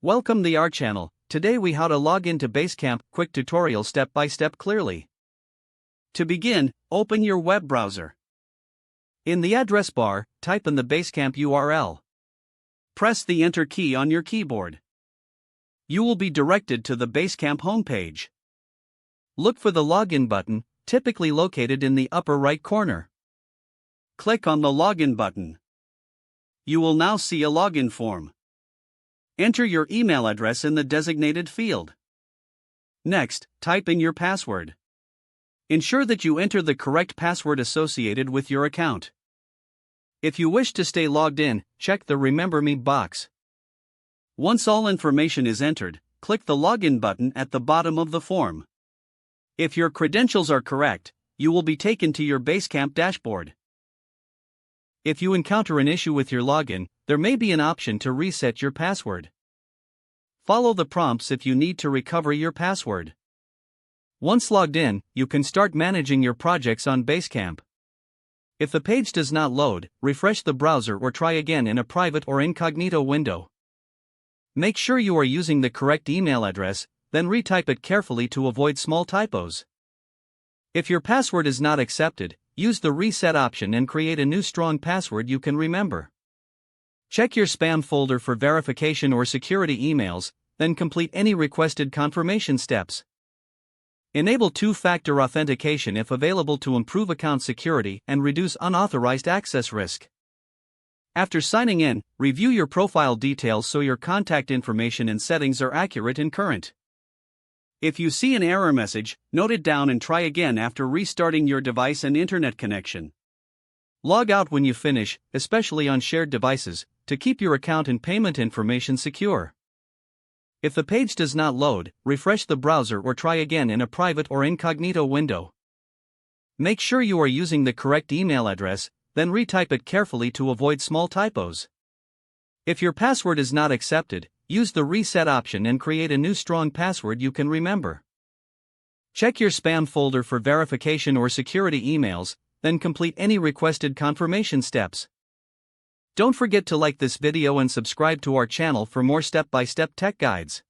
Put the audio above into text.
Welcome to our channel. Today we how to log into Basecamp, quick tutorial step by step clearly. To begin, open your web browser. In the address bar, type in the Basecamp URL. Press the enter key on your keyboard. You will be directed to the Basecamp homepage. Look for the login button, typically located in the upper right corner. Click on the login button. You will now see a login form. Enter your email address in the designated field. Next, type in your password. Ensure that you enter the correct password associated with your account. If you wish to stay logged in, check the Remember Me box. Once all information is entered, click the login button at the bottom of the form. If your credentials are correct, you will be taken to your Basecamp dashboard. If you encounter an issue with your login, there may be an option to reset your password. Follow the prompts if you need to recover your password. Once logged in, you can start managing your projects on Basecamp. If the page does not load, refresh the browser or try again in a private or incognito window. Make sure you are using the correct email address, then retype it carefully to avoid small typos. If your password is not accepted, use the reset option and create a new strong password you can remember. Check your spam folder for verification or security emails, then complete any requested confirmation steps. Enable two-factor authentication if available to improve account security and reduce unauthorized access risk. After signing in, review your profile details so your contact information and settings are accurate and current. If you see an error message, note it down and try again after restarting your device and internet connection. Log out when you finish, especially on shared devices, to keep your account and payment information secure. If the page does not load, refresh the browser or try again in a private or incognito window. Make sure you are using the correct email address, then retype it carefully to avoid small typos. If your password is not accepted, use the reset option and create a new strong password you can remember. Check your spam folder for verification or security emails, then complete any requested confirmation steps. Don't forget to like this video and subscribe to our channel for more step-by-step tech guides.